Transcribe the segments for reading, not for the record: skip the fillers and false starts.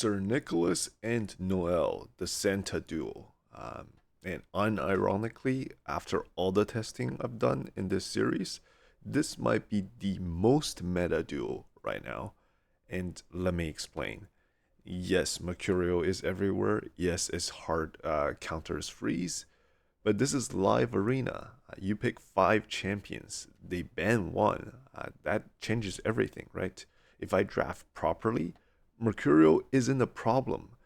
Sir Nicholas and Noel, the Santa duel. And unironically, after all the testing I've done in this series, this might be the most meta duel right now. And let me explain. Yes, Mercurial is everywhere. Yes, it's hard counters freeze. But this is live arena. You pick five champions, they ban one. That changes everything, right? If I draft properly, Mercurial isn't a problem.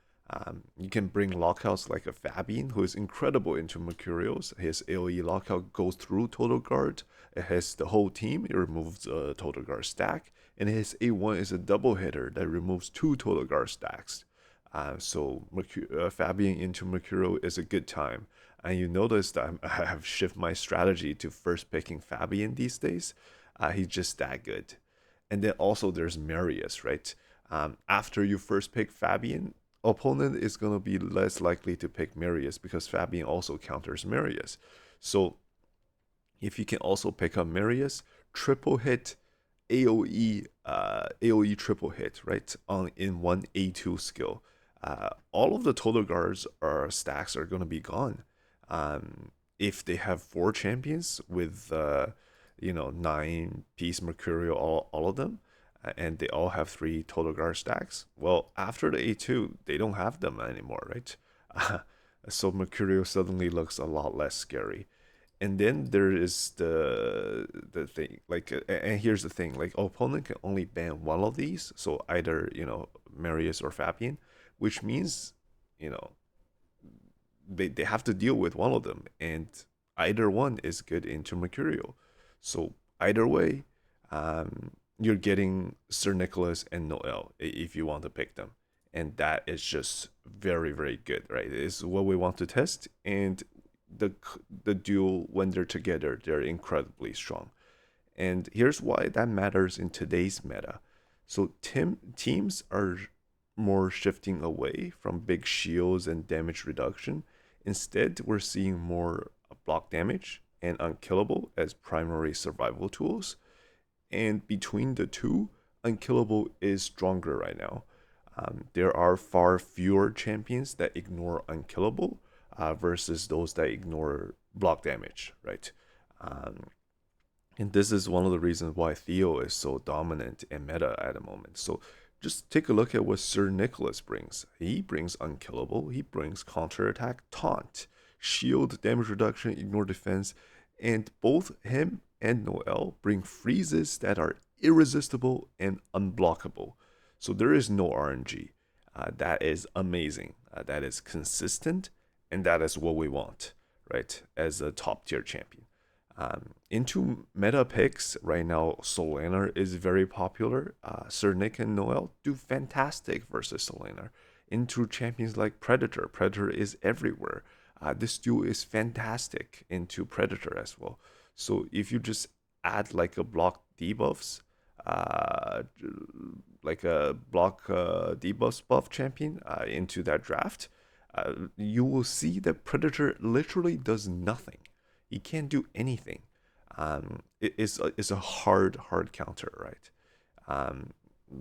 You can bring lockouts like a Fabian, who is incredible into Mercurials. His AoE lockout goes through Total Guard. It has the whole team. It removes a Total Guard stack. And his A1 is a double hitter that removes two Total Guard stacks. Fabian into Mercurial is a good time. And you notice that I have shifted my strategy to first picking Fabian these days. He's just that good. And then also there's Marius, right? After you first pick Fabian, opponent is going to be less likely to pick Marius because Fabian also counters Marius. So if you can also pick up Marius, triple hit, AOE triple hit, right? On in one A2 skill. All of the total guards or stacks are gonna be gone. If they have four champions with 9 piece Mercurial, all of them, and they all have three total guard stacks. Well, after the A2, they don't have them anymore, right? So Mercurial suddenly looks a lot less scary. And then there is the thing, like, and here's the thing, like, opponent can only ban one of these, so either Marius or Fabian, which means you know they have to deal with one of them, and either one is good into Mercurial. So either way, you're getting Sir Nicholas and Noel if you want to pick them, and that is just very very good, right? It's what we want to test, and the the duo when they're together, they're incredibly strong. And here's why that matters in today's meta. So teams are more shifting away from big shields and damage reduction. Instead, we're seeing more block damage and unkillable as primary survival tools. And between the two, unkillable is stronger right now. There are far fewer champions that ignore unkillable versus those that ignore block damage, right? Um, and this is one of the reasons why Theo is so dominant in meta at the moment. So just take a look at what Sir Nicholas brings. He brings unkillable, he brings counterattack, taunt, shield, damage reduction, ignore defense, and both him and Noel bring freezes that are irresistible and unblockable. So there is no RNG. That is amazing. That is consistent, and that is what we want, right? As a top tier champion. Into meta picks right now, Solanar is very popular. Sir Nick and Noel do fantastic versus Solanar. Into champions like Predator, Predator is everywhere. This duo is fantastic into Predator as well. So if you just add like a block debuffs, uh, like a block debuffs buff champion into that draft, you will see that Predator literally does nothing. He can't do anything. It's a hard counter, right? Um,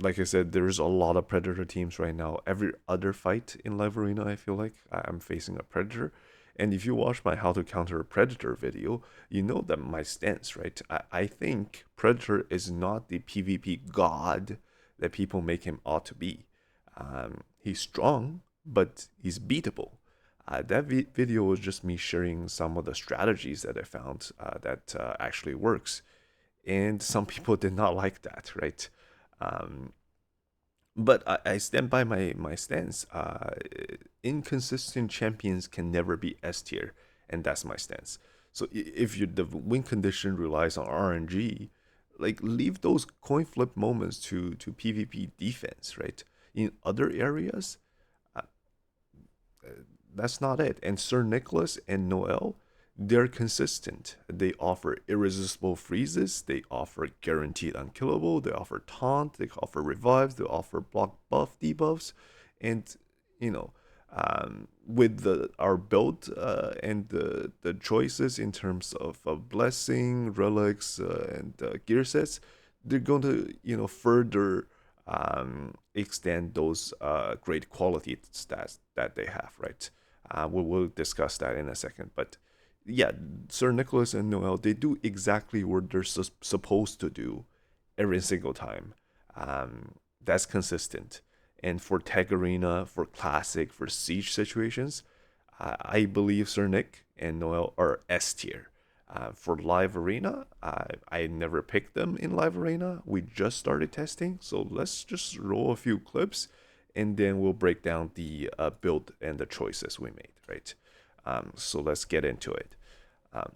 like I said, there's a lot of Predator teams right now. Every other fight in Live Arena, I feel like I'm facing a Predator. And if you watch my How to Counter a Predator video, you know that my stance, right? I think Predator is not the PvP god that people make him ought to be. He's strong, but he's beatable. That video was just me sharing some of the strategies that I found that actually works, and some people did not like that, right? Um, but I stand by my stance. Inconsistent champions can never be S tier, and that's my stance. So if the win condition relies on RNG, like, leave those coin flip moments to PvP defense, right? In other areas, uh, that's not it. And Sir Nicholas and Noel, they're consistent. They offer irresistible freezes, they offer guaranteed unkillable, they offer taunt, they offer revives, they offer block buff debuffs, and you know, with the our build and the choices in terms of blessing, relics, and gear sets, they're going to further extend those great quality stats that they have, right? We will discuss that in a second. But yeah, Sir Nicholas and Noel, they do exactly what they're supposed to do every single time. That's consistent. And for Tag Arena, for Classic, for Siege situations, I believe Sir Nick and Noel are S tier. For Live Arena, I never picked them in Live Arena. We just started testing, so let's just roll a few clips, and then we'll break down the build and the choices we made, right? So let's get into it. Um,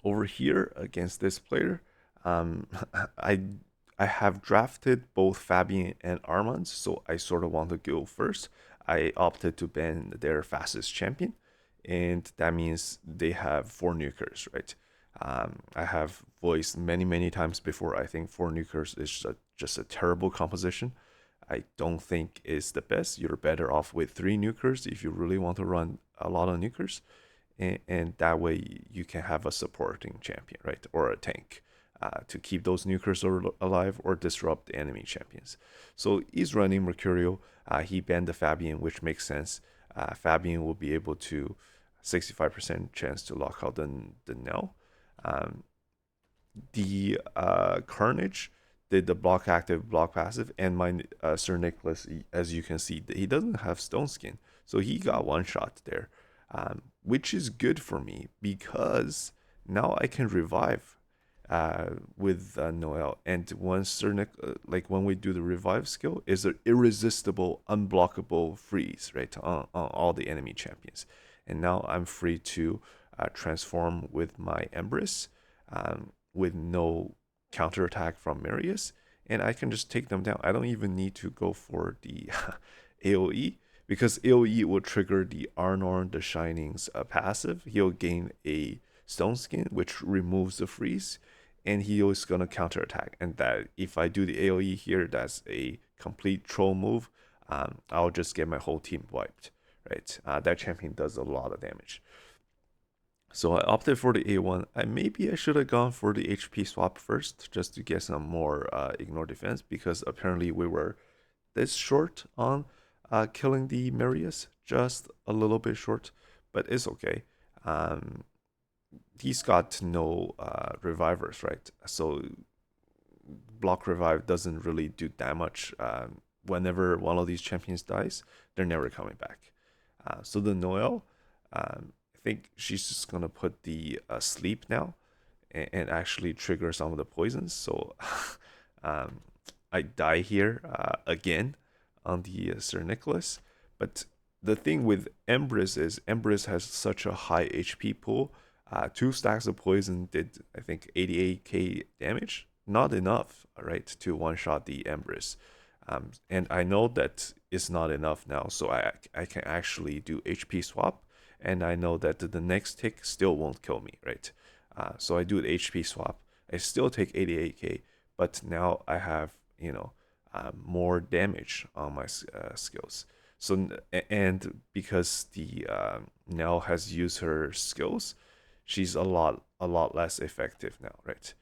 Over here against this player, um, I I have drafted both Fabian and Armand, so I sort of want to go first. I opted to ban their fastest champion, and that means they have 4 nukers, right? I have voiced many times before. I think 4 nukers is just a terrible composition. I don't think it's the best. You're better off with 3 nukers if you really want to run a lot of nukers, and that way you can have a supporting champion, right, or a tank to keep those nukers alive or disrupt the enemy champions. So he's running Mercurial. He banned the Fabian, which makes sense. Fabian will be able to 65% chance to lock out the Nell. Um, the Carnage did the block active, block passive, and my Sir Nicholas, as you can see, he doesn't have Stone Skin, so he got one shot there, which is good for me because now I can revive with Noel. And once Sir Nick, like when we do the revive skill, is an irresistible, unblockable freeze, right, on all the enemy champions. And now I'm free to transform with my Empress with no counterattack from Marius, and I can just take them down. I don't even need to go for the AoE because AoE will trigger the Arnor the Shining's passive. He'll gain a Stone Skin, which removes the freeze, and he is gonna counterattack. And that if I do the AoE here, that's a complete troll move. I'll just get my whole team wiped, right? That champion does a lot of damage. So I opted for the A1. Maybe I should have gone for the HP swap first, just to get some more ignore defense, because apparently we were this short on killing the Marius, just a little bit short, but it's okay. He's got no revivers, right? So block revive doesn't really do that much. Whenever one of these champions dies, they're never coming back. So the Noel, I think she's just gonna put the sleep now, and actually trigger some of the poisons. So I die here again on the Sir Nicholas. But the thing with Empress is Empress has such a high HP pool. 2 stacks of poison did, I think, 88k damage. Not enough, right, to one-shot the Empress. And I know that it's not enough now, so I can actually do HP swap, and I know that the next tick still won't kill me, right? So I do the HP swap. I still take 88k, but now I have, more damage on my skills. So, and because the Nell has used her skills, she's a lot less effective now, right?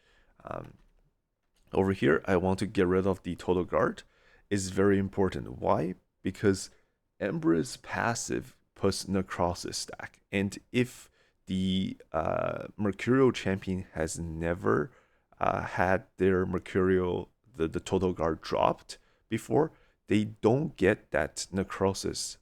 Over here, I want to get rid of the total guard. Is very important. Why? Because Embra's passive puts Necrosis stack, and if the Mercurial champion has never had their Mercurial the total guard dropped before, they don't get that Necrosis.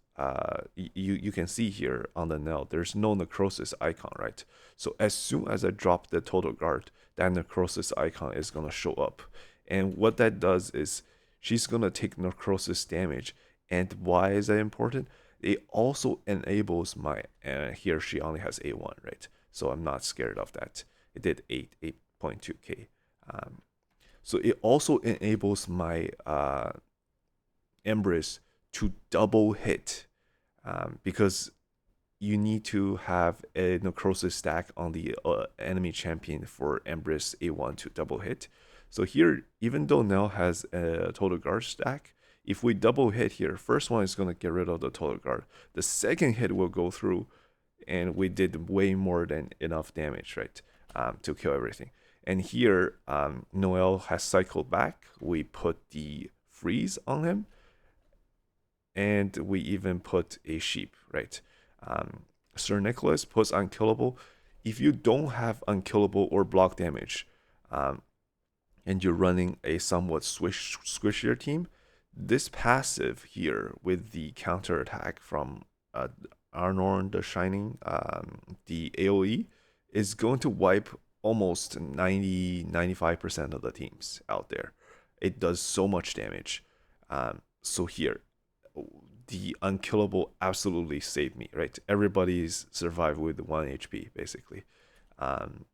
You can see here on the Nell, there's no Necrosis icon, right? So as soon as I drop the total guard, that Necrosis icon is gonna show up, and what that does is she's gonna take Necrosis damage. And why is that important? It also enables my here she only has A1, right? So I'm not scared of that. It did 8.2k. So it also enables my Embrace to double hit, because you need to have a Necrosis stack on the enemy champion for Embrace A1 to double hit. So here, even though Nell has a total guard stack, if we double hit here, first one is going to get rid of the total guard. The second hit will go through, and we did way more than enough damage, right, to kill everything. And here, Noel has cycled back. We put the freeze on him, and we even put a sheep, right? Sir Nicholas puts unkillable. If you don't have unkillable or block damage, and you're running a somewhat squishier team, this passive here with the counter attack from Arnorn the Shining, the AoE, is going to wipe almost 95% of the teams out there. It does so much damage. So here, the unkillable absolutely saved me, right? Everybody's survived with 1 HP, basically. Um,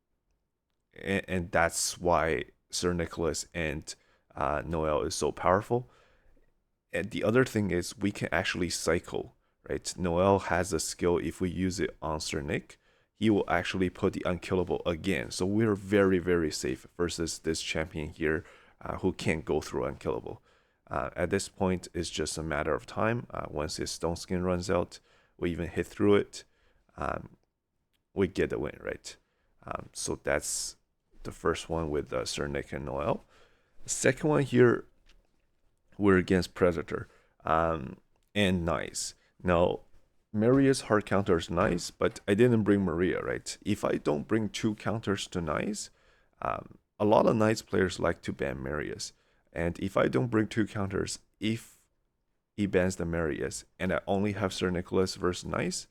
and that's why Sir Nicholas and Noel is so powerful. And the other thing is we can actually cycle, right? Noel has a skill, if we use it on Sir Nick, he will actually put the unkillable again. So we're very, very safe versus this champion here who can't go through unkillable. At this point, it's just a matter of time. Once his stone skin runs out, we even hit through it, we get the win, right? So that's the first one with Sir Nick and Noel. The second one here, we're against Predator and Nice. Now, Marius hard counter is nice, but I didn't bring Maria, right? If I don't bring 2 counters to Nice, a lot of Nice players like to ban Marius. And if I don't bring 2 counters, if he bans the Marius and I only have Sir Nicholas versus Nice,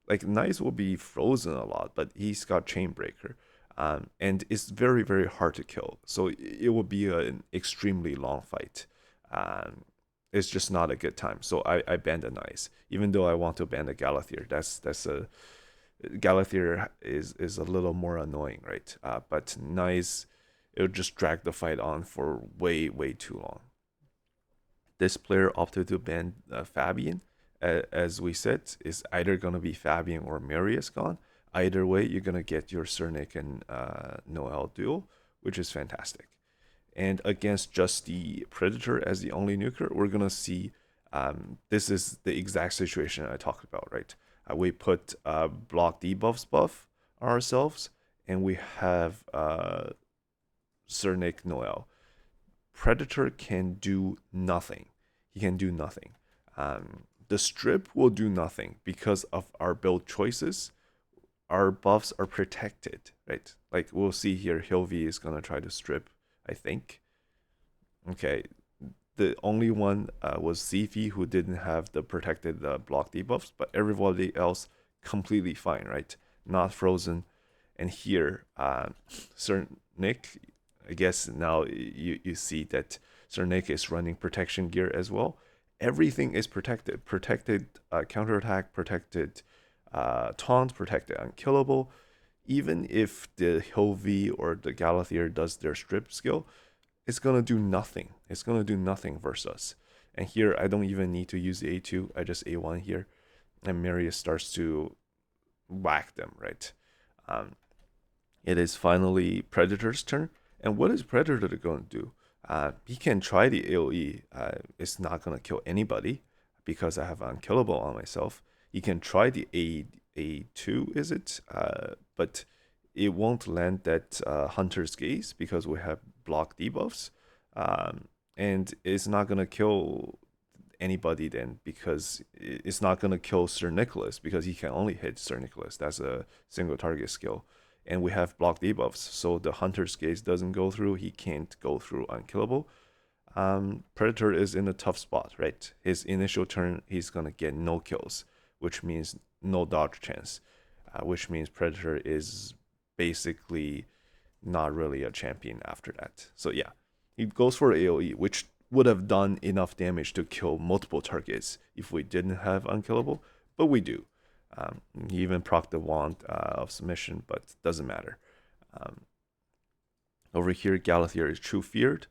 like Nice will be frozen a lot, but he's got Chainbreaker. And it's very, very hard to kill. So it will be an extremely long fight. It's just not a good time. So I banned the Nice, even though I want to ban the Galathier. That's a Galathier is a little more annoying, right? But Nice, it'll just drag the fight on for way, way too long. This player opted to ban Fabian. As we said, is either going to be Fabian or Marius gone. Either way, you're going to get your Sir Nick and Noel duel, which is fantastic. And against just the Predator as the only nuker, we're going to see this is the exact situation I talked about, right? We put block debuffs buff on ourselves, and we have Sir Nick Noelle. Predator can do nothing. He can do nothing. The strip will do nothing because of our build choices. Our buffs are protected, right? Like we'll see here, Hilvi is gonna try to strip, I think. Okay, the only one was Zifi who didn't have the protected block debuffs, but everybody else completely fine, right? Not frozen. And here, Sir Nick, I guess now you see that Sir Nick is running protection gear as well. Everything is protected. Protected counterattack, protected taunt, protected unkillable. Even if the Hilvi or the Galathier does their strip skill, it's gonna do nothing. It's gonna do nothing versus us. And here I don't even need to use the A2. I just A1 here, and Marius starts to whack them, right? It is finally Predator's turn. And what is Predator going to do? He can try the AoE. It's not going to kill anybody because I have Unkillable on myself. He can try the A2, is it? But it won't land that Hunter's Gaze because we have block debuffs. And it's not going to kill anybody then because it's not going to kill Sir Nicholas because he can only hit Sir Nicholas. That's a single target skill. And we have block debuffs, so the Hunter's Gaze doesn't go through. He can't go through Unkillable. Predator is in a tough spot, right? His initial turn, he's gonna get no kills, which means no dodge chance, which means Predator is basically not really a champion after that. So yeah, he goes for AoE, which would have done enough damage to kill multiple targets if we didn't have Unkillable, but we do. He even proc the wand of submission, but doesn't matter. Over here, Galathier is true feared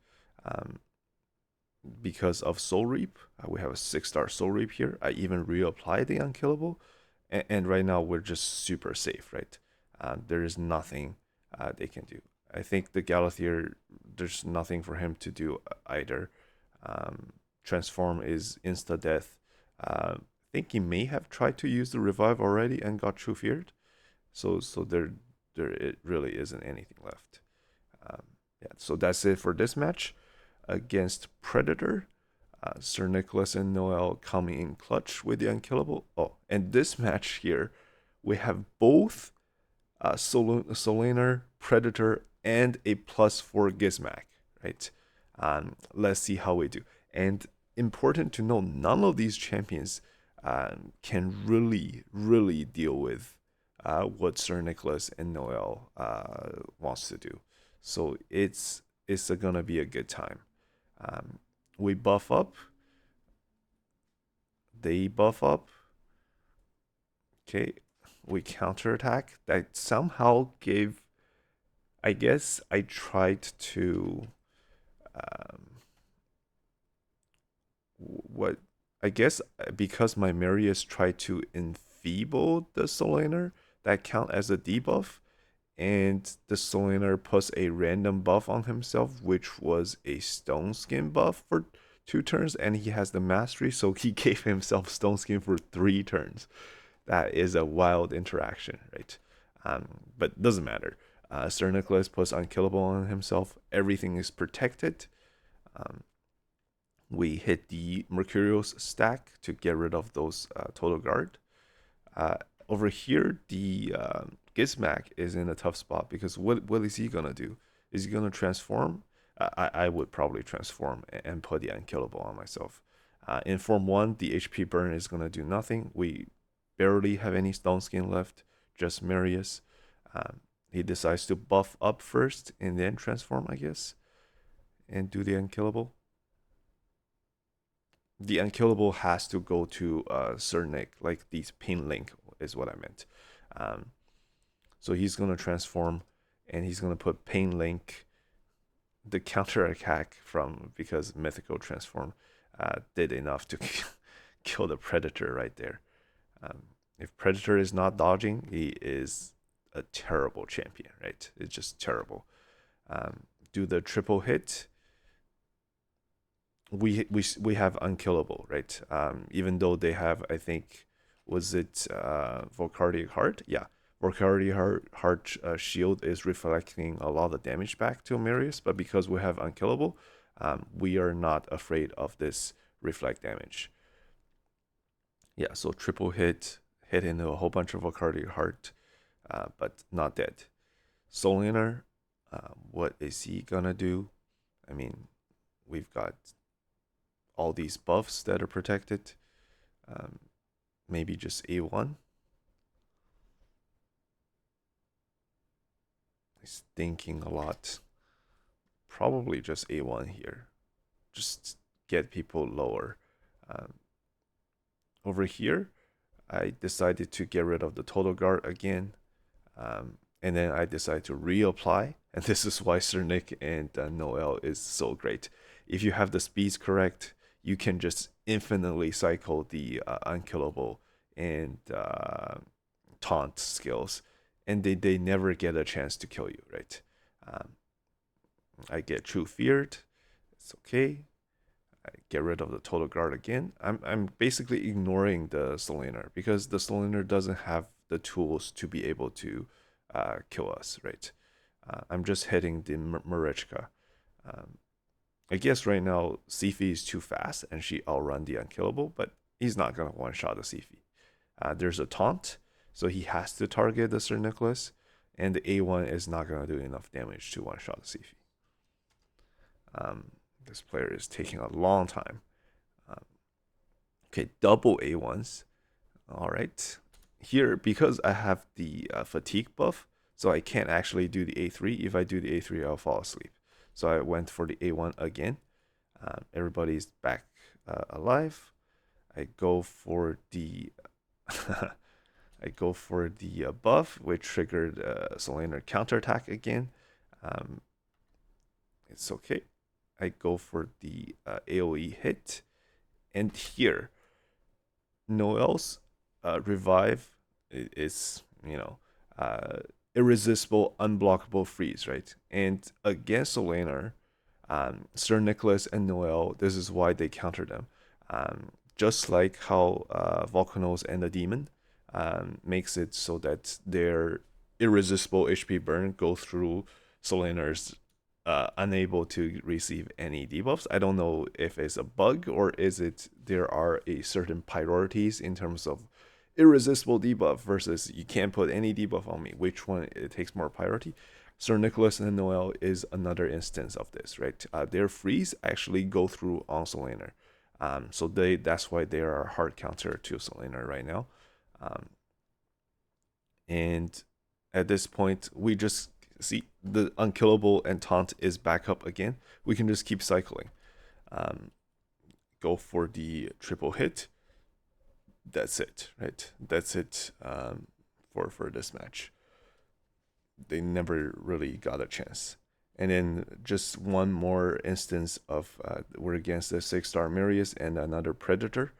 because of Soul Reap. We have a 6-star Soul Reap here. I even reapply the Unkillable, and right now we're just super safe, right? There is nothing they can do. I think the Galathier, there's nothing for him to do either. Transform is insta death. I think he may have tried to use the revive already and got true feared. So there it really isn't anything left. Yeah, so that's it for this match against Predator. Sir Nicholas and Noel coming in clutch with the Unkillable. Oh, and this match here, we have both Solanar, Predator, and a +4 Gizmac, right? Let's see how we do. And important to know, none of these champions can really deal with what Sir Nicholas and Noel wants to do. So it's gonna be a good time. We buff up, they buff up. Okay, we counterattack. That somehow gave. I guess I tried to. Um, what I guess because my Marius tried to enfeeble the Solanar, that count as a debuff, and the Solanar puts a random buff on himself, which was a Stone Skin buff for 2 turns, and he has the mastery, so he gave himself Stone Skin for 3 turns. That is a wild interaction, right? But doesn't matter. Sir Nicholas puts Unkillable on himself. Everything is protected. Um, we hit the Mercurial's stack to get rid of those total guard. Over here, the Gizmac is in a tough spot because what is he gonna do? Is he gonna transform? I would probably transform and put the Unkillable on myself. In Form 1, the HP burn is gonna do nothing. We barely have any Stone Skin left, just Marius. He decides to buff up first and then transform, I guess, and do the Unkillable. The Unkillable has to go to Sir Nick, like the pin link is what I meant. Um, so he's gonna transform, and he's gonna put pain link. The counter attack from because mythical transform did enough to kill the predator right there. If predator is not dodging, he is a terrible champion, right? It's just terrible. Do the triple hit. We have Unkillable, right? Even though they have, I think, was it Volcardic Heart? Yeah, Volcardic Heart shield is reflecting a lot of damage back to Marius, but because we have Unkillable, we are not afraid of this reflect damage. Yeah, so triple hit into a whole bunch of Volcardic Heart, but not dead. Solanar, what is he gonna do? I mean, we've got all these buffs that are protected. Maybe just A1. He's thinking a lot. Probably just A1 here. Just get people lower. Over here, I decided to get rid of the total guard again. And then I decided to reapply. And this is why Sir Nick and Noel is so great. If you have the speeds correct, you can just infinitely cycle the Unkillable and taunt skills, and they never get a chance to kill you, right? I get True Feared. It's okay. I get rid of the total guard again. I'm basically ignoring the Solanar because the Solanar doesn't have the tools to be able to kill us, right? I'm just hitting the Marichka. I guess right now Sifi is too fast and she outrun the Unkillable, but he's not gonna one shot the Sifi. There's a taunt, so he has to target the Sir Nicholas, and the A1 is not gonna do enough damage to one shot the Sifi. This player is taking a long time. Okay, double A1s. All right. Here, because I have the fatigue buff, so I can't actually do the A3. If I do the A3, I'll fall asleep. So I went for the A1 again. Everybody's back alive. I go for the I go for the buff, which triggered Solanar counterattack again. It's okay. I go for the AoE hit, and here Noel's revive is irresistible, unblockable freeze, right? And against Solanar, Sir Nicholas and Noel, this is why they counter them. Just like how Volcanos and the Demon makes it so that their irresistible HP burn go through Solanar's unable to receive any debuffs. I don't know if it's a bug or is it there are a certain priorities in terms of irresistible debuff versus you can't put any debuff on me. Which one it takes more priority? Sir Nicholas and Noel is another instance of this, right? Their freeze actually go through on Selena. So that's why they are a hard counter to Selena right now. And at this point, we just see the Unkillable and Taunt is back up again. We can just keep cycling. Go for the triple hit. That's it, right? That's it for this match. They never really got a chance. And then just one more instance of we're against the 6-star Marius and another Predator.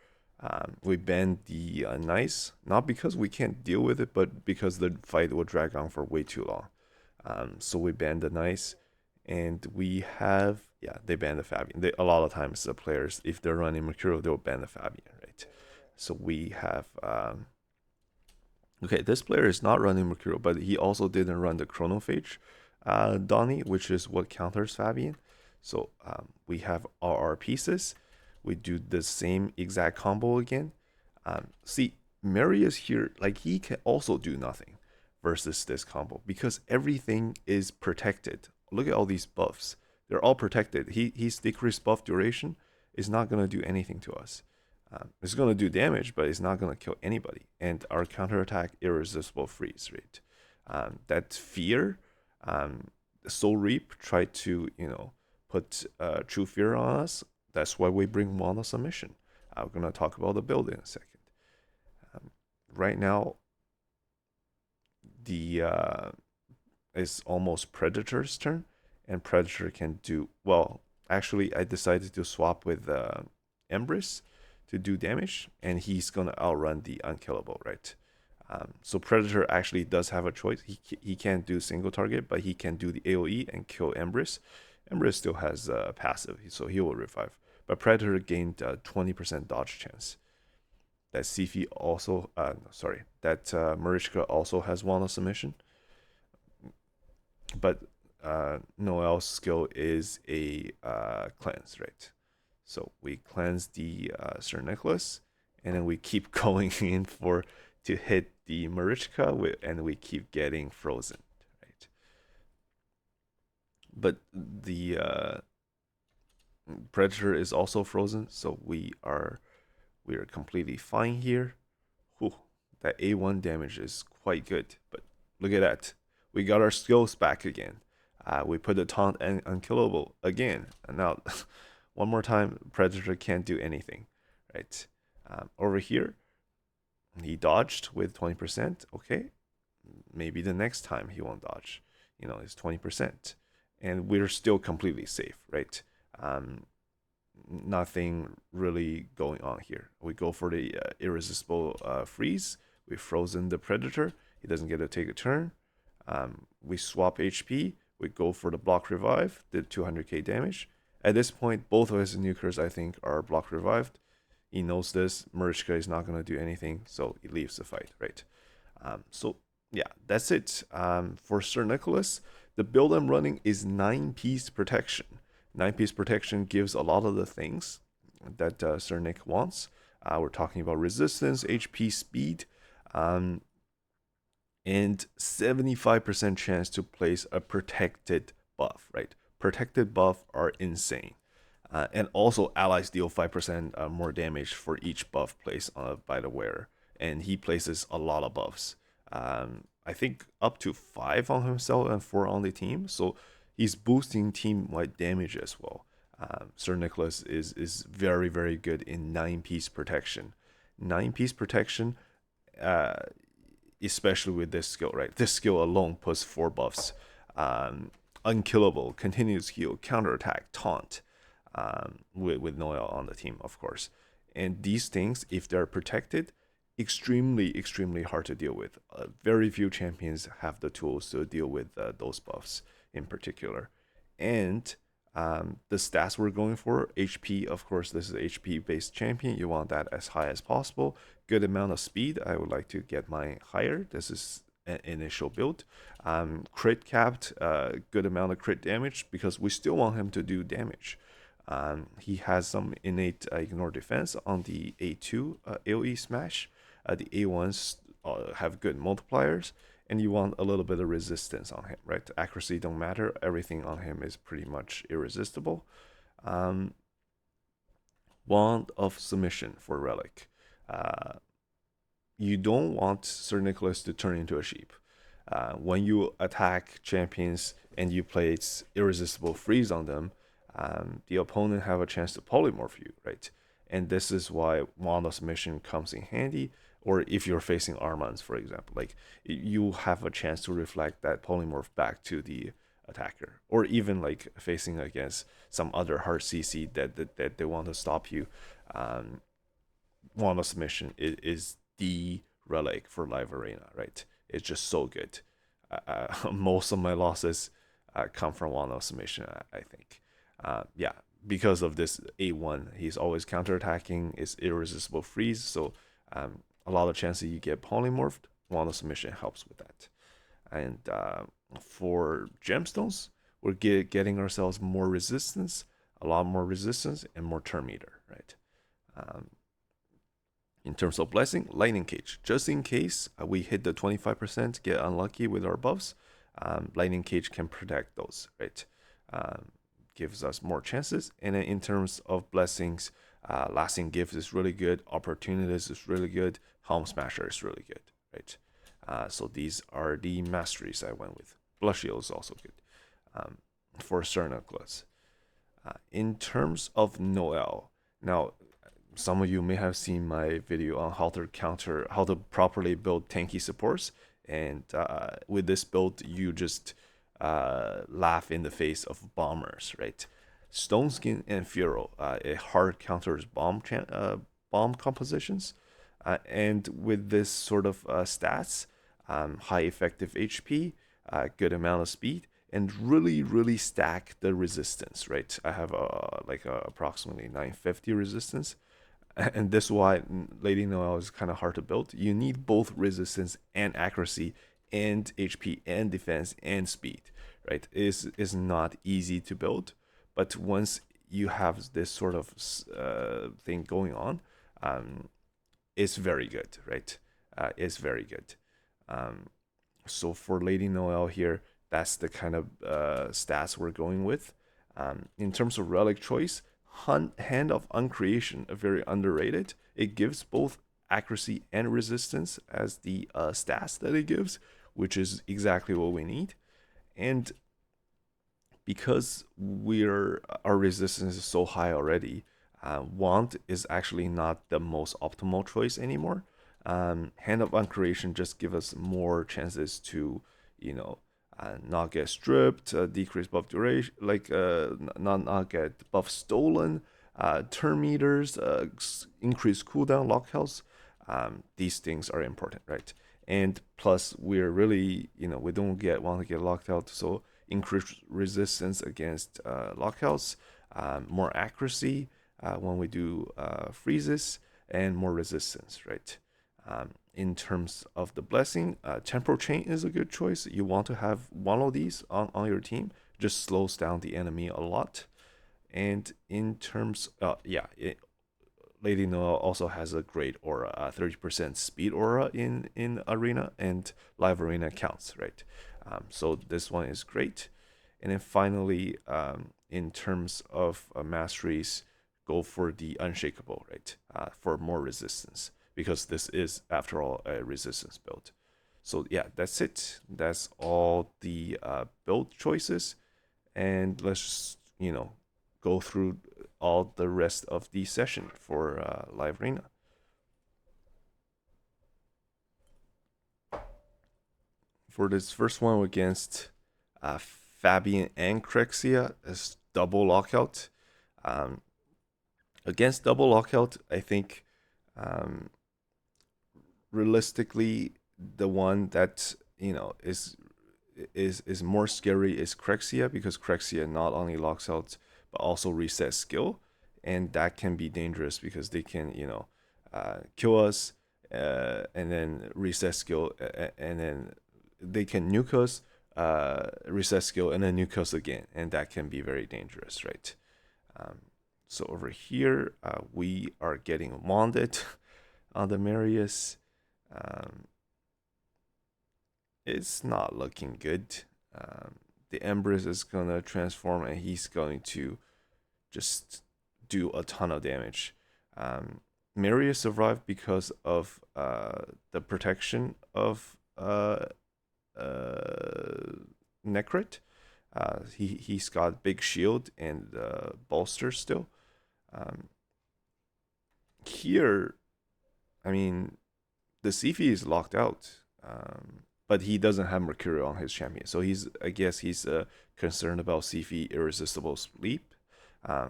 We banned the Nice, not because we can't deal with it, but because the fight will drag on for way too long. So we banned the Nice, and we have, they banned the Fabian. A lot of times the players, if they're running Mercurial, they'll ban the Fabian, right? So we have, okay, this player is not running Mercurial, but he also didn't run the Chronophage Donnie, which is what counters Fabian. So we have our pieces. We do the same exact combo again. See, Marius here, like he can also do nothing versus this combo because everything is protected. Look at all these buffs. They're all protected. His decreased buff duration is not going to do anything to us. It's going to do damage, but it's not going to kill anybody. And our counterattack irresistible freeze rate. That fear, Soul Reap tried to, put true fear on us. That's why we bring Wand of Submission. I'm going to talk about the build in a second. Right now, it's almost Predator's turn, and Predator can do, well, actually, I decided to swap with Embrace to do damage, and he's going to outrun the Unkillable, right? So Predator actually does have a choice. He can't do single target, but he can do the AoE and kill Embrace. Embrace still has passive, so he will revive. But Predator gained 20% dodge chance. That Sifi also, that Marichka also has Wand of Submission. But Noel's skill is a cleanse, right? So we cleanse the Sir Nicholas, and then we keep going in to hit the Marichka, and we keep getting frozen, right? But the Predator is also frozen, so we are completely fine here. Whew, that A1 damage is quite good, but look at that. We got our skills back again. We put the taunt and Unkillable again, and now one more time, Predator can't do anything, right? Over here, he dodged with 20%. Okay, maybe the next time he won't dodge. It's 20%, and we're still completely safe, right? Nothing really going on here. We go for the irresistible freeze. We've frozen the Predator. He doesn't get to take a turn. We swap HP. We go for the block revive. Did 200k damage. At this point, both of his nukers, I think, are block revived. He knows this. Marichka is not going to do anything, so he leaves the fight, right? So, yeah, that's it. For Sir Nicholas, the build I'm running is 9-piece protection. 9-piece protection gives a lot of the things that Sir Nick wants. We're talking about resistance, HP, speed, and 75% chance to place a protected buff, right? Protected buff are insane. And also allies deal 5% more damage for each buff placed by the wearer. And he places a lot of buffs. I think up to 5 on himself and 4 on the team. So he's boosting team-wide damage as well. Sir Nicholas is very, very good in 9-piece protection. 9-piece protection, especially with this skill, right? This skill alone puts 4 buffs. Unkillable, continuous heal, counterattack, taunt, with Noel on the team, of course. And these things, if they're protected, extremely, extremely hard to deal with. Very few champions have the tools to deal with those buffs in particular. And the stats we're going for, HP, of course, this is HP based champion. You want that as high as possible. Good amount of speed. I would like to get mine higher. This is initial build. Crit capped, good amount of crit damage because we still want him to do damage. He has some innate ignore defense on the A2 AoE smash. The A1s have good multipliers, and you want a little bit of resistance on him, right? Accuracy don't matter. Everything on him is pretty much irresistible. Wand of Submission for Relic. You don't want Sir Nicholas to turn into a sheep. When you attack champions and you place irresistible freeze on them, the opponent have a chance to polymorph you, right? And this is why Wand of Submission comes in handy. Or if you're facing Armans, for example, like you have a chance to reflect that polymorph back to the attacker, or even like facing against some other hard CC that they want to stop you. Wand of Submission is the relic for live arena, right? It's just so good. Most of my losses come from Wand of Submission, I think. Yeah, because of this A1, he's always counterattacking. It's irresistible freeze, so a lot of chances you get polymorphed. Wand of Submission helps with that. And for gemstones, we're getting ourselves more resistance, a lot more resistance, and more turn meter, right? In terms of blessing, lightning cage. Just in case we hit the 25%, get unlucky with our buffs, lightning cage can protect those, right? Gives us more chances. And then in terms of blessings, lasting gifts is really good. Opportunities is really good. Helm smasher is really good, right? So these are the masteries I went with. Blush Shield is also good for Sir Nicholas. In terms of Noel, now some of you may have seen my video on how to properly build tanky supports, and with this build, you just laugh in the face of bombers, right? Stone Skin and Furo, it hard counters bomb compositions, and with this sort of stats, high effective HP, good amount of speed, and really stack the resistance, right? I have approximately 950 resistance, and this is why Lady Noelle is kind of hard to build. You need both resistance and accuracy and HP and defense and speed, right? It is not easy to build, but once you have this sort of thing going on, it's very good, right? It's very good. So for Lady Noelle here, that's the kind of stats we're going with. In terms of relic choice, Hand of Uncreation, very underrated. It gives both accuracy and resistance as the stats that it gives, which is exactly what we need. And because our resistance is so high already, Wand is actually not the most optimal choice anymore. Hand of Uncreation just give us more chances to, not get stripped, decrease buff duration, not get buff stolen, turn meters, increase cooldown, lock health. These things are important, right? And plus, we're really, we don't want to get locked out, so increase resistance against lock health, more accuracy when we do freezes, and more resistance, right? In terms of the blessing, temporal chain is a good choice. You want to have one of these on your team. Just slows down the enemy a lot. And in terms, Lady Noelle also has a great aura, 30% speed aura in arena, and live arena counts, right? So this one is great. And then finally, in terms of masteries, go for the unshakable, right? For more resistance, because this is, after all, a resistance build. So yeah, that's it. That's all the build choices. And let's just, go through all the rest of the session for live arena. For this first one against Fabian and Crexia, is double lockout. Against double lockout, I think realistically, the one that is more scary is Crexia, because Crexia not only locks out but also resets skill, and that can be dangerous because they can kill us and then reset skill and then they can nuke us, reset skill, and then nuke us again, and that can be very dangerous, right? Um, so over here, we are getting wounded on the Marius. Um, it's not looking good. The Empress is gonna transform, and he's going to just do a ton of damage. Marius survived because of the protection of Necrit. He's got big shield and bolster still. Here, I mean, the Sifi is locked out, but he doesn't have Mercurial on his champion, so I guess he's concerned about Sifi irresistible sleep.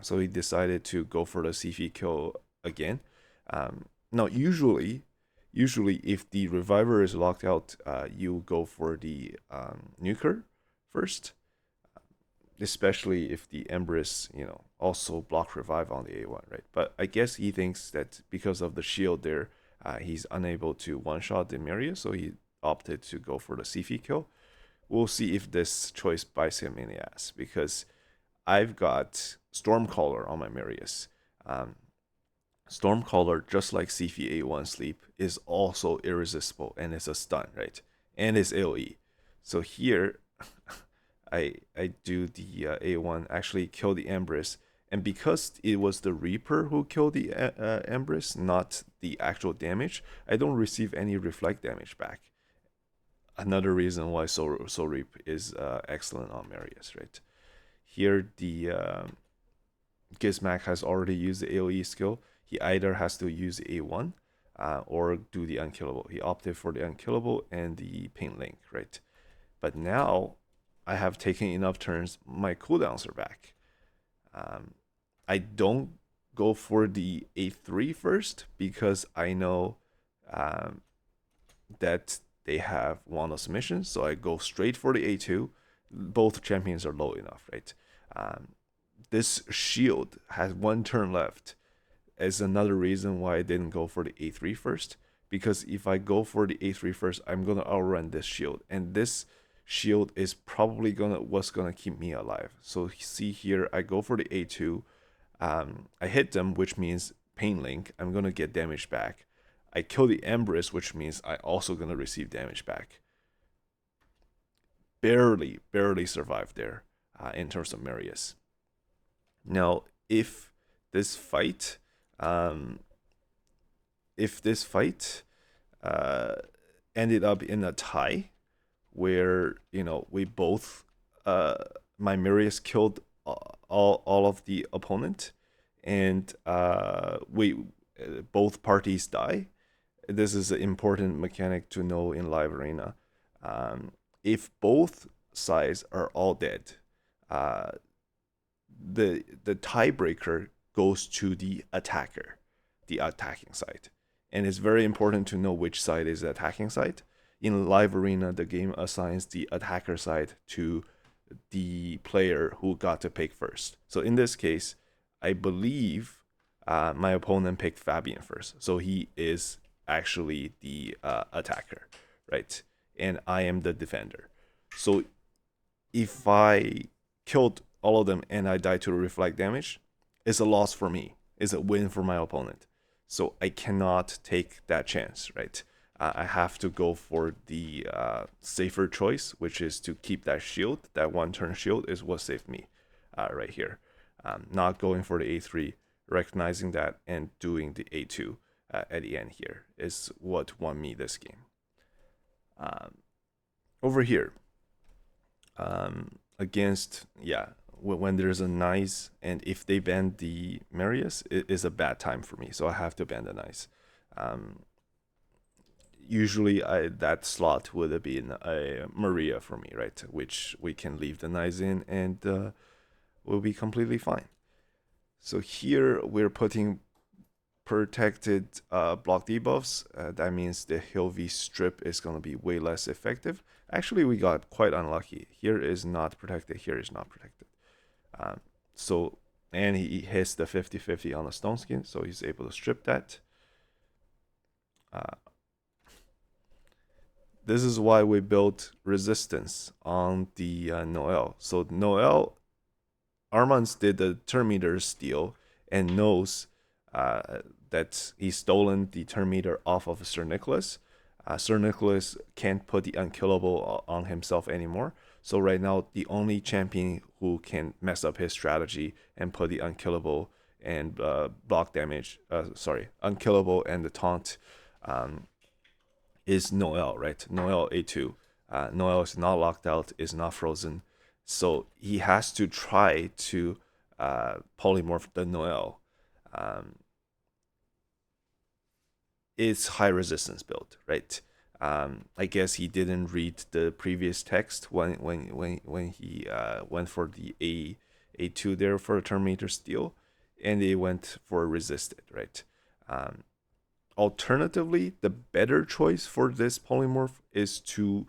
So he decided to go for the Sifi kill again. Now, usually if the reviver is locked out, you go for the nuker first, especially if the Empress, also block revive on the A1, right? But I guess he thinks that because of the shield there, he's unable to one-shot the Marius, so he opted to go for the Sifi kill. We'll see if this choice bites him in the ass, because I've got Stormcaller on my Marius. Stormcaller, just like Sifi A1 Sleep, is also irresistible, and it's a stun, right? And it's AoE. So here, I do the A1, actually kill the Empress, and because it was the Reaper who killed the Empress, not the actual damage, I don't receive any reflect damage back. Another reason why Soul Reap is excellent on Marius, right? Here, the Gizmak has already used the AoE skill. He either has to use A1 or do the Unkillable. He opted for the Unkillable and the Pain Link, right? But now I have taken enough turns, my cooldowns are back. I don't go for the A3 first because I know that they have one of submissions, so I go straight for the A2. Both champions are low enough, right? This shield has one turn left. Is another reason why I didn't go for the A3 first, because if I go for the A3 first, I'm gonna outrun this shield, and this shield is probably what's gonna keep me alive. So see here, I go for the A2. I hit them, which means Pain Link. I'm gonna get damage back. I kill the Empress, which means I also gonna receive damage back. Barely survived there in terms of Marius. Now, if this fight ended up in a tie, where we both my Marius killed all of the opponent, and we both parties die. This is an important mechanic to know in live arena. If both sides are all dead, the tiebreaker goes to the attacker, the attacking side. And it's very important to know which side is the attacking side. In live arena, the game assigns the attacker side to the player who got to pick first. So in this case, I believe my opponent picked Fabian first. So he is actually the attacker, right? And I am the defender. So if I killed all of them and I die to reflect damage, it's a loss for me. It's a win for my opponent. So I cannot take that chance, right? I have to go for the safer choice, which is to keep that shield. That one turn shield is what saved me right here. Not going for the A3, recognizing that, and doing the A2 at the end here is what won me this game. Over here, against, when there's a nice, and if they ban the Marius, it is a bad time for me, so I have to ban the nice. Usually that slot would have been a Maria for me, right? Which we can leave the nice in, and we'll be completely fine. So here we're putting protected block debuffs. That means the Heal V strip is going to be way less effective. Actually, we got quite unlucky. Here is not protected, here is not protected. And he hits the 50-50 on the stone skin, so he's able to strip that. this is why we built resistance on the Noel. So Noel, Armans did the turn meter steal and knows that he's stolen the turn meter off of Sir Nicholas. Sir Nicholas can't put the unkillable on himself anymore. So right now, the only champion who can mess up his strategy and put the unkillable and block damage, unkillable and the taunt, is Noel, right? Noel A2. Noel is not locked out, is not frozen. So he has to try to polymorph the Noel. It's high resistance build, right? I guess he didn't read the previous text when he went for the A2 there for a Terminator steal, and they went for resisted, right? Alternatively, the better choice for this polymorph is to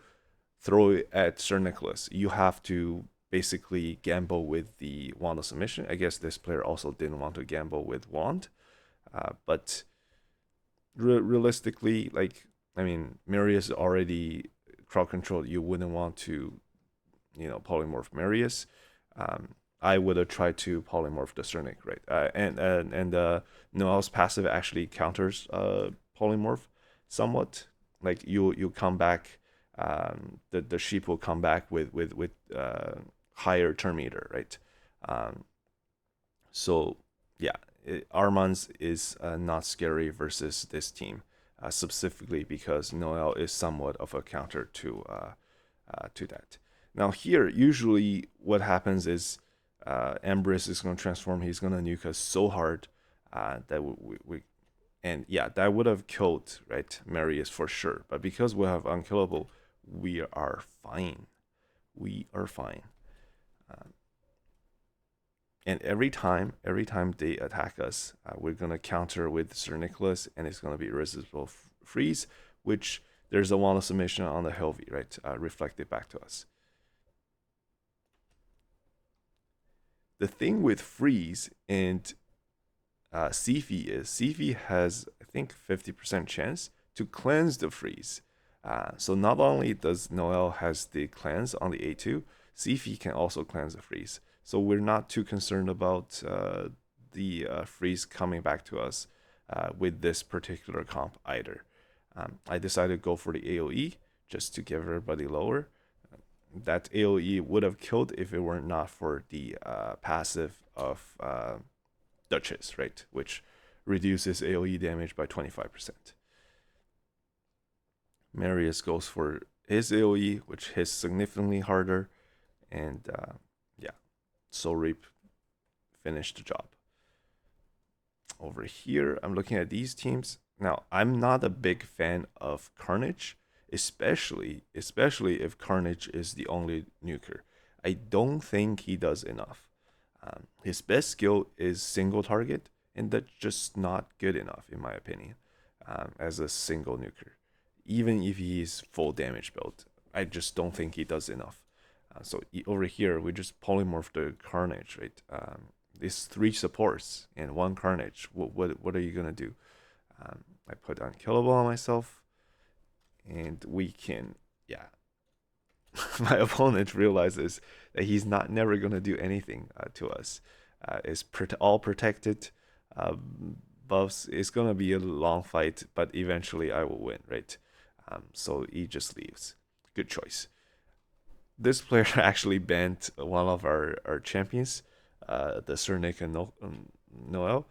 throw it at Sir Nicholas. You have to basically gamble with the Wand of Submission. I guess this player also didn't want to gamble with Wand, but realistically, like, I mean, Marius already crowd controlled. You wouldn't want to, polymorph Marius. I would have tried to polymorph the Cernic, right? And Noel's passive actually counters polymorph somewhat. Like you come back, the sheep will come back with higher turn meter, right? So yeah, Armans is not scary versus this team, specifically because Noel is somewhat of a counter to that. Now here, usually what happens is Empress is going to transform. He's going to nuke us so hard that we and yeah, that would have killed, right, Marius for sure. But because we have Unkillable, we are fine. We are fine. And every time they attack us, we're gonna counter with Sir Nicholas, and it's gonna be irresistible freeze, which there's a wall of submission on the Helvi, right, reflected back to us. The thing with freeze and Sifi is Sifi has, I think, 50% chance to cleanse the freeze. So not only does Noel has the cleanse on the A2, Sifi can also cleanse the freeze. So we're not too concerned about the freeze coming back to us with this particular comp either. I decided to go for the AoE just to give everybody lower. That AoE would have killed if it were not for the passive of Duchess, right? Which reduces AoE damage by 25%. Marius goes for his AoE, which hits significantly harder. And yeah, Soul Reap finished the job. Over here, I'm looking at these teams. Now, I'm not a big fan of Carnage, especially if Carnage is the only nuker. I don't think he does enough. His best skill is single target, and that's just not good enough, in my opinion, as a single nuker. Even if he's full damage build, I just don't think he does enough. So over here, we just polymorph the Carnage, right? It's 3 supports and 1 Carnage. What are you gonna do? I put Unkillable on myself, and we can, yeah. My opponent realizes that he's never gonna do anything to us. It's all protected. Buffs. It's gonna be a long fight, but eventually I will win, right? So he just leaves. Good choice. This player actually banned one of our champions, the Sir Nick and Noelle.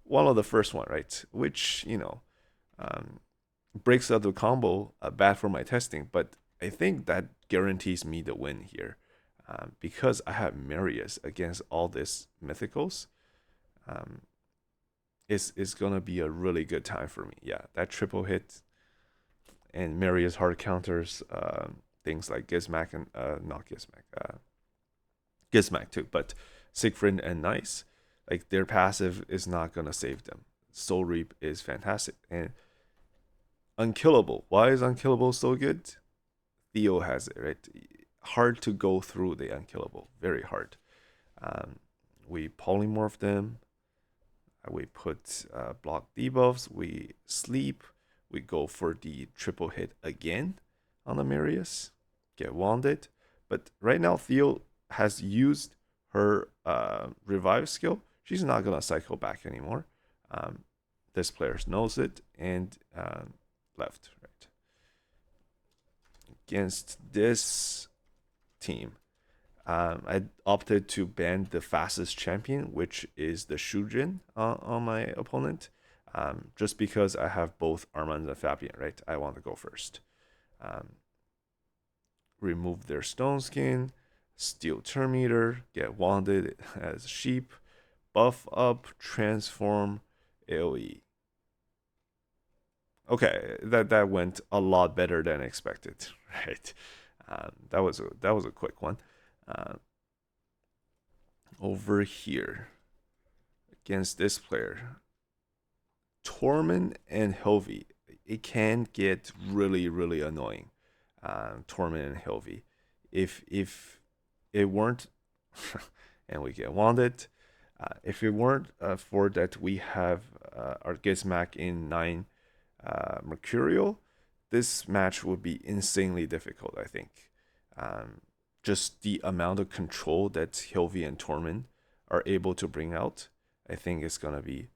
One of the first one, right? Which, breaks out the combo, bad for my testing, but I think that guarantees me the win here. Because I have Marius against all these mythicals, it's gonna be a really good time for me. Yeah, that triple hit and Marius hard counters, things like Gizmac and not Gizmac, Gizmac too, but Siegfried and Nice, like their passive is not gonna save them. Soul Reap is fantastic, and Unkillable. Why is Unkillable so good? Theo has it, right? Hard to go through the Unkillable, very hard. We polymorph them. We put block debuffs. We sleep. We go for the triple hit again on the Marius, get wanded. But right now, Theo has used her revive skill. She's not gonna cycle back anymore. Um, this player knows it and left. Right against this team, I opted to ban the fastest champion, which is the Shujin on my opponent, just because I have both Armand and Fabian, right? I want to go first. Um, remove their stone skin, steal turn meter, get wanded as sheep, buff up, transform, AoE. Okay, that went a lot better than expected, right? That was a quick one. Uh, over here against this player, Torment and Hilvi. It can get really annoying. Torment and Hilvi. If it weren't, and we get wanded. If it weren't for that, we have our Gizmac in 9 Mercurial. This match would be insanely difficult, I think. Um, just the amount of control that Hilvi and Torment are able to bring out, I think is gonna be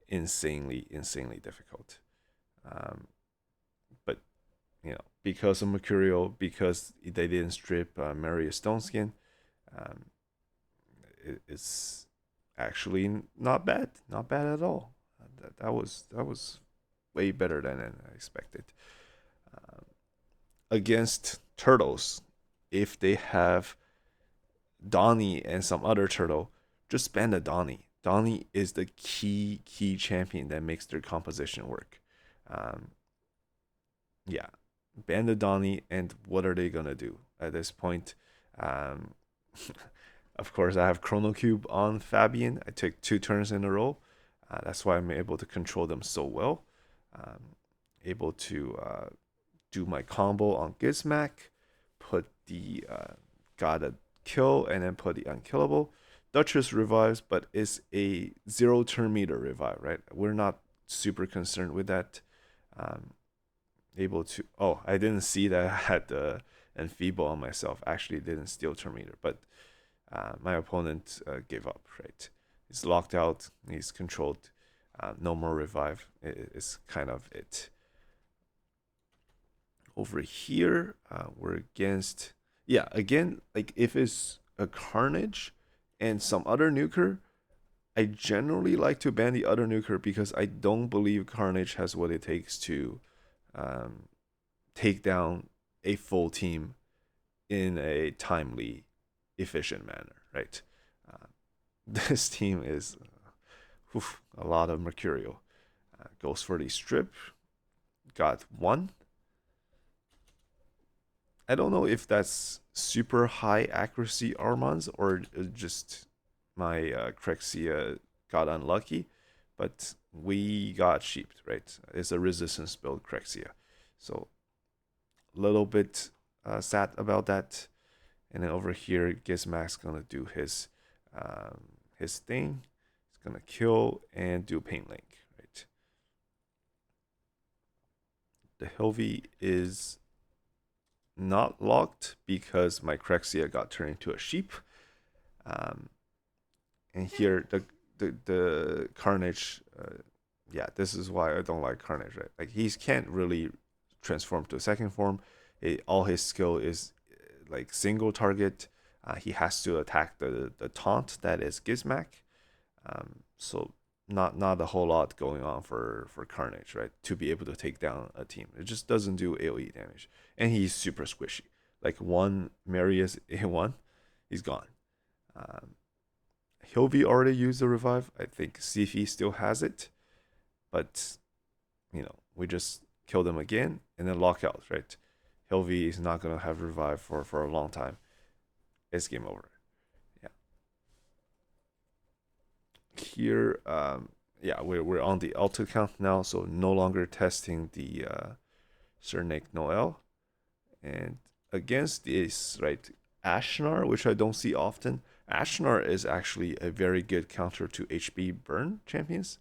insanely difficult. Um, but because of Mercurial, because they didn't strip Marius Stoneskin, um, it's actually not bad at all. That was way better than I expected. Um, against turtles, if they have Donnie and some other turtle, just ban the Donnie. Donnie is the key champion that makes their composition work. Um, yeah, ban the Donnie, and what are they gonna do at this point? Um, of course, I have Chrono Cube on Fabian. I took 2 turns in a row. That's why I'm able to control them so well. Able to do my combo on Gizmac, put the gotta kill, and then put the unkillable. Duchess revives, but is a 0 turn meter revive, right? We're not super concerned with that. Able to. Oh, I didn't see that I had the enfeeble on myself. Actually, didn't steal turn meter, but my opponent gave up, right? He's locked out, he's controlled. No more revive is kind of it. Over here, we're against, yeah, again, like if it's a Carnage and some other nuker, I generally like to ban the other nuker because I don't believe Carnage has what it takes to um, take down a full team in a timely, efficient manner, right? Uh, this team is a lot of Mercurial. Goes for the strip. Got 1. I don't know if that's super high accuracy Armands or just my Crexia got unlucky, but we got sheeped, right? It's a resistance build Crexia. So a little bit sad about that. And then over here, Gizmac's gonna do his thing. He's gonna kill and do Pain Link, right? The Hilvi is not locked because my Crexia got turned into a sheep. And here the Carnage, yeah, this is why I don't like Carnage, right? Like he can't really transform to a second form. All his skill is like single target. He has to attack the taunt that is Gizmac. So not a whole lot going on for Carnage, right? To be able to take down a team, it just doesn't do AOE damage, and he's super squishy. Like one Marius A1, he's gone. Hilvi already used the revive. I think Sifi still has it, but we just kill them again and then lock out, right? Hilvi is not gonna have revive for a long time. It's game over. Yeah. Here, yeah, we're on the alto count now, so no longer testing the Sir Nick Noelle. And against this, right, Ashnar, which I don't see often. Ashnar is actually a very good counter to HP burn champions.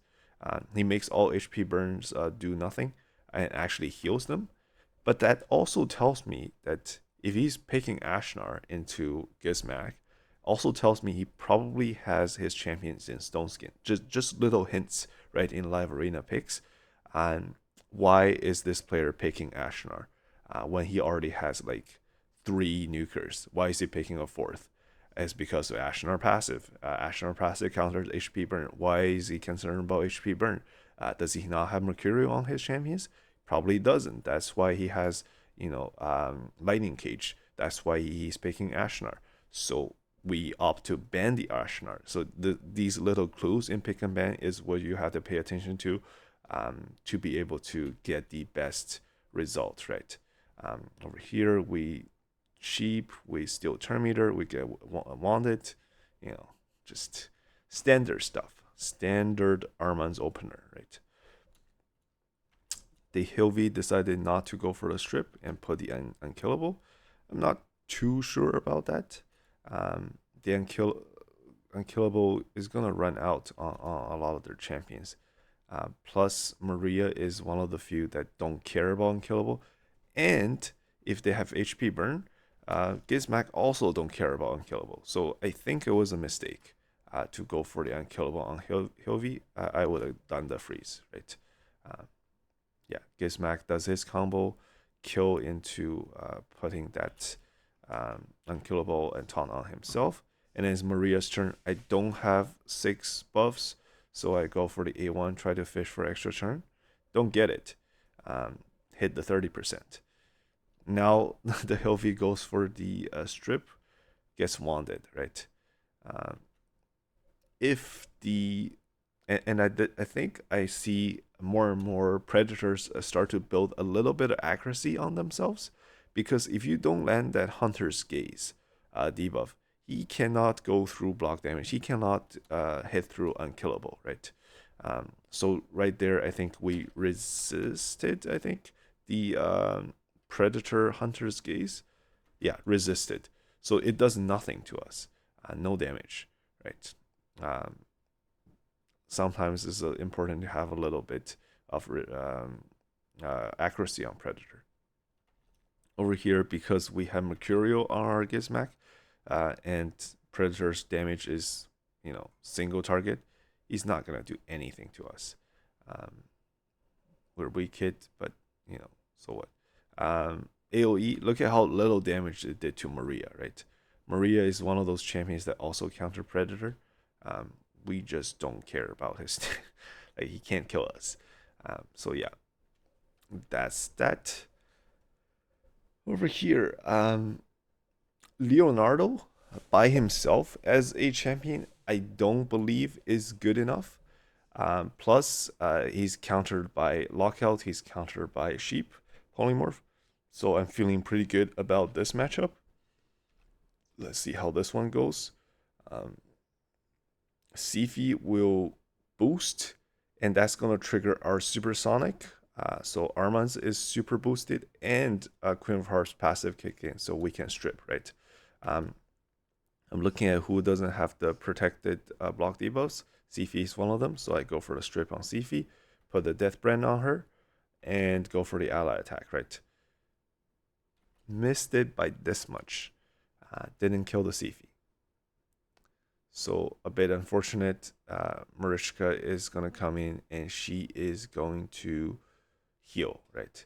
He makes all HP burns do nothing and actually heals them. But that also tells me that if he's picking Ashnar into Gizmak, also tells me he probably has his champions in Stoneskin. Just little hints, right, in live arena picks. And why is this player picking Ashnar when he already has like 3 nukers? Why is he picking a fourth? It's because of Ashnar passive. Ashnar passive counters HP burn. Why is he concerned about HP burn? Does he not have Mercurial on his champions? Probably doesn't. That's why he has, Lightning Cage. That's why he's picking Ashnar. So we opt to ban the Ashnar. So these little clues in pick and ban is what you have to pay attention to be able to get the best result, right? Over here, we sheep, we steal turn meter, we get wanted, just standard stuff. Standard Armand's opener, right? The Hilvi decided not to go for the strip and put the unkillable. I'm not too sure about that. The unkillable is gonna run out on a lot of their champions. Plus, Maria is one of the few that don't care about unkillable, and if they have HP burn, Gizmak also don't care about unkillable. So I think it was a mistake to go for the unkillable on Hilvi. I would have done the freeze, right? Yeah, Gizmak does his combo, kill into putting that unkillable and taunt on himself. And then it's Maria's turn. I don't have 6 buffs, so I go for the A1, try to fish for extra turn. Don't get it. Hit the 30%. Now the Hilvi goes for the strip, gets wanded, right? If the and I think I see more and more predators start to build a little bit of accuracy on themselves, because if you don't land that Hunter's Gaze debuff, he cannot go through block damage. He cannot hit through unkillable, right? So right there, I think we resisted. I think the Predator Hunter's Gaze, yeah, resisted. So it does nothing to us, no damage, right? Sometimes it's important to have a little bit of accuracy on Predator. Over here, because we have Mercurial on our Gizmak, and Predator's damage is, single target, he's not gonna do anything to us. We're weak hit, but so what? AoE, look at how little damage it did to Maria, right? Maria is one of those champions that also counter Predator. We just don't care about his like, he can't kill us. So yeah, that's that. Over here, Leonardo by himself as a champion, I don't believe is good enough. Plus, he's countered by Lockout, he's countered by Sheep Polymorph. So I'm feeling pretty good about this matchup. Let's see how this one goes. Sifi will boost, and that's going to trigger our Supersonic. So Armand's is super boosted, and Queen of Hearts passive kick in, so we can strip, right? I'm looking at who doesn't have the protected block debuffs. Sifi is one of them, so I go for the strip on Sifi, put the Death Brand on her, and go for the ally attack, right? Missed it by this much. Didn't kill the Sifi. So a bit unfortunate. Mariska is going to come in and she is going to heal, right?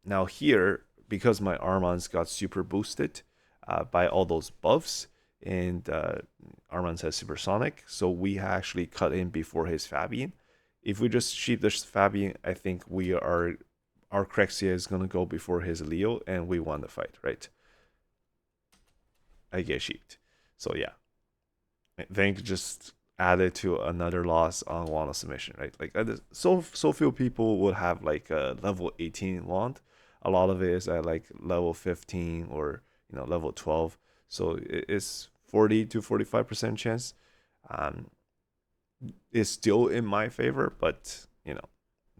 Now here, because my Armand's got super boosted by all those buffs, and Armand's has Supersonic, so we actually cut in before his Fabian. If we just sheep this Fabian, I think our Crexia is going to go before his Leo, and we won the fight, right? I get sheeped. So yeah. I think just added to another loss on Wand of Submission, right? Like, so few people would have like a level 18 Wand. A lot of it is at like level 15 or level 12. So it's 40 to 45% chance. It's still in my favor, but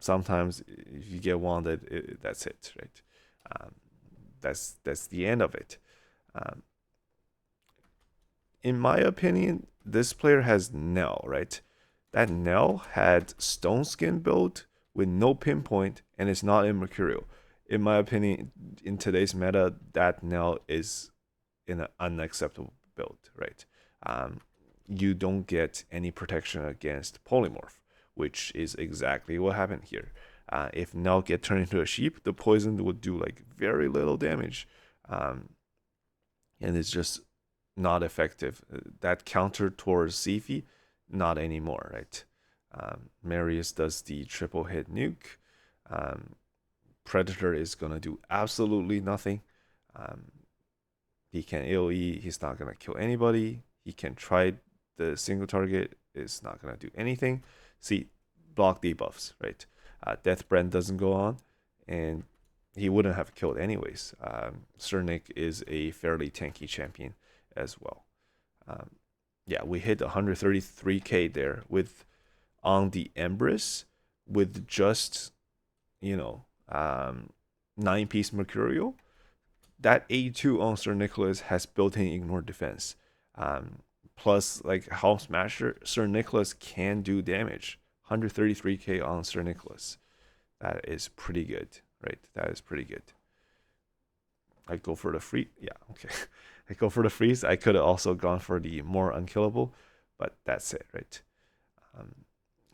sometimes if you get wanded, that's it, right? That's the end of it. In my opinion, this player has Nell, right? That Nell had Stone Skin build with no pinpoint, and it's not in Mercurial. in my opinion, in today's meta, that Noel is in an unacceptable build, right? Um, you don't get any protection against polymorph, which is exactly what happened here. If Noel get turned into a sheep, the poison would do like very little damage, um, and it's just not effective. That counter towards Sifi, not anymore, right? Marius does the triple hit nuke. Um, Predator is gonna do absolutely nothing. Um, he can AoE. He's not gonna kill anybody. He can try the single target. Is not gonna do anything. See, block debuffs, right? Death Brand doesn't go on, and he wouldn't have killed anyways. Sir Nick is a fairly tanky champion as well. Um, yeah, we hit 133k there with on the Empress with just you know 9-piece Mercurial. That A2 on Sir Nicholas has built-in ignore defense. Plus, like House Smasher, Sir Nicholas can do damage. 133k on Sir Nicholas. That is pretty good, right? That is pretty good. I go for the free. Yeah, okay. I go for the freeze. I could have also gone for the more unkillable, but that's it, right? Um,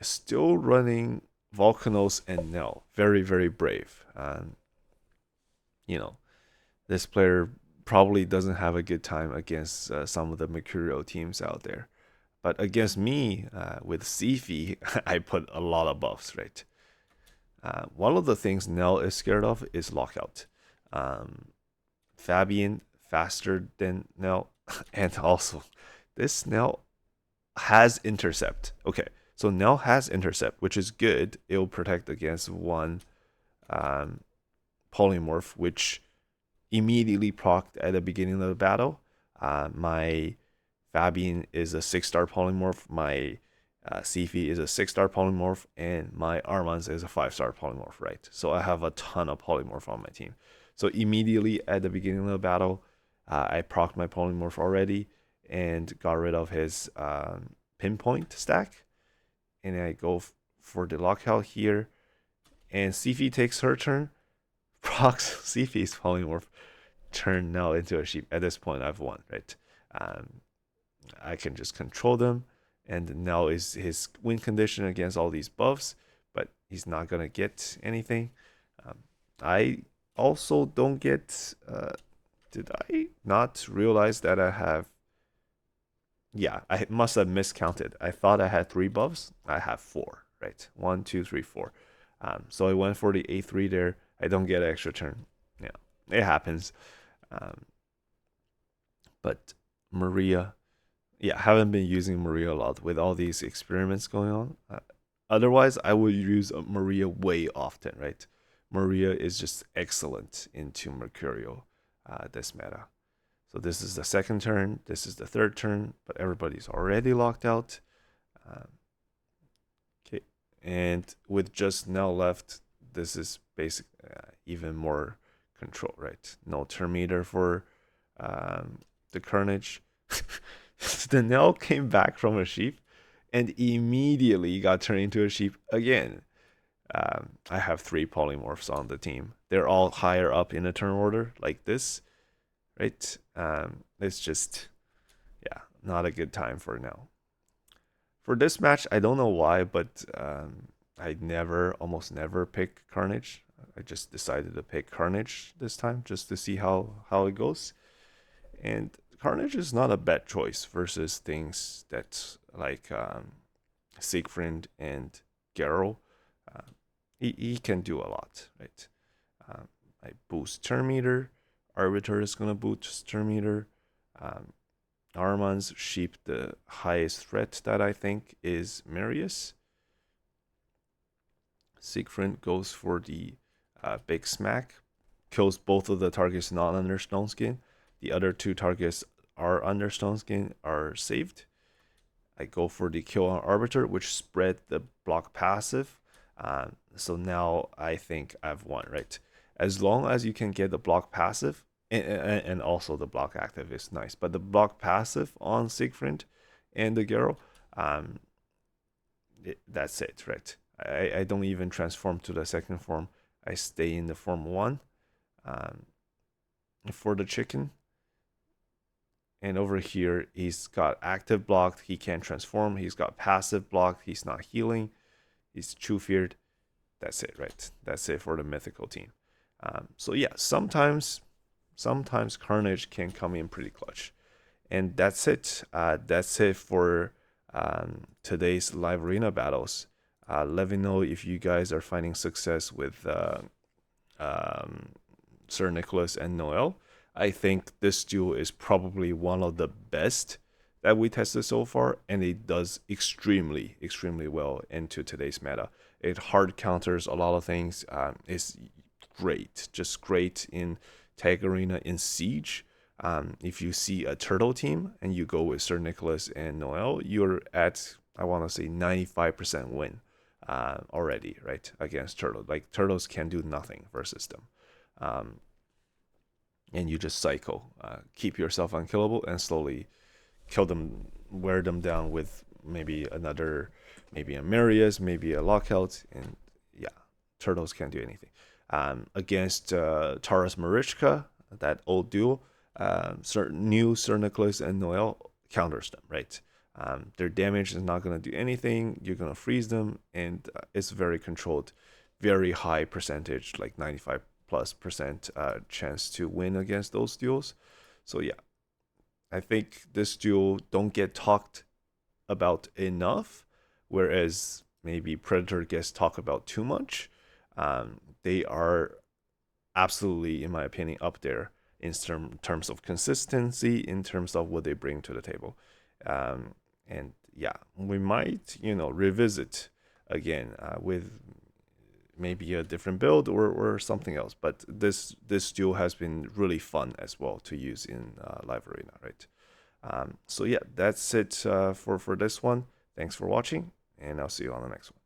Still running Volcanos and Nell. Very, very brave. You know, this player probably doesn't have a good time against some of the Mercurial teams out there. But against me, with Sifi, I put a lot of buffs, right? One of the things Nell is scared of is lockout. Fabian faster than Nell, and also this Nell has intercept. Okay, so Nell has intercept, which is good. It will protect against one um, polymorph, which immediately procced at the beginning of the battle. My Fabian is a 6-star polymorph. My Sifi is a 6-star polymorph, and my Armans is a 5-star polymorph, right? So I have a ton of polymorph on my team. So immediately at the beginning of the battle, I procced my polymorph already and got rid of his pinpoint stack. And I go for the lockout here. And Sifi takes her turn, procs Sifi's polymorph, turn now into a sheep. At this point, I've won, right? I can just control them, and now is his win condition against all these buffs, but he's not gonna get anything. I also don't get. Did I not realize that I have? Yeah, I must have miscounted. I thought I had 3 buffs. I have 4. Right, 1, 2, 3, 4. So I went for the A3 there. I don't get an extra turn. Yeah, it happens. But Maria, yeah, haven't been using Maria a lot with all these experiments going on. Otherwise, I would use Maria way often, right? Maria is just excellent into Mercurial, this meta. So this is the second turn, this is the third turn, but everybody's already locked out. Okay, and with just now left, this is basic, even more control, right? No turn meter for the Carnage. The Nell came back from a sheep and immediately got turned into a sheep again. I have 3 polymorphs on the team. They're all higher up in the turn order, like this, right? It's just, yeah, not a good time for now. For this match, I don't know why, but I almost never pick Carnage. I just decided to pick Carnage this time just to see how it goes. And Carnage is not a bad choice versus things that like Siegfried and Geralt. He can do a lot, right? I boost turn meter. Arbiter is gonna boost turn meter. Armand's sheep, the highest threat that I think is Marius. Siegfried goes for the big smack, kills both of the targets not under stone skin. The other 2 targets are under stone skin are saved. I go for the kill on Arbiter, which spread the block passive. So now I think I've won, right? As long as you can get the block passive, and also the block active is nice, but the block passive on Siegfried and the Geralt, that's it, right? I don't even transform to the second form. I stay in the form 1 for the chicken. And over here, he's got active blocked. He can't transform. He's got passive blocked. He's not healing. He's true feared. That's it, right? That's it for the mythical team. So yeah, sometimes Carnage can come in pretty clutch. And that's it. That's it for today's live arena battles. Let me know if you guys are finding success with Sir Nicholas and Noel. I think this duel is probably one of the best that we tested so far, and it does extremely well into today's meta. It hard counters a lot of things. It's great, just great in Tag Arena in Siege. If you see a turtle team and you go with Sir Nicholas and Noel, you're at, I want to say, 95% win already, right? Against turtle. Like, turtles can do nothing versus them. And you just cycle, keep yourself unkillable, and slowly kill them, wear them down with maybe a Marius, maybe a lockout, and yeah, turtles can't do anything. Against Taras Marichka, that old duel, new Sir Nicholas and Noel counters them, right? Their damage is not going to do anything. You're going to freeze them, and it's very controlled, very high percentage, like 95+% chance to win against those duels. So yeah, I think this duel don't get talked about enough, whereas maybe Predator gets talked about too much. They are absolutely, in my opinion, up there in terms of consistency, in terms of what they bring to the table. And yeah, we might, revisit again with maybe a different build or something else. But this duel has been really fun as well to use in live arena, right? So yeah, that's it for this one. Thanks for watching, and I'll see you on the next one.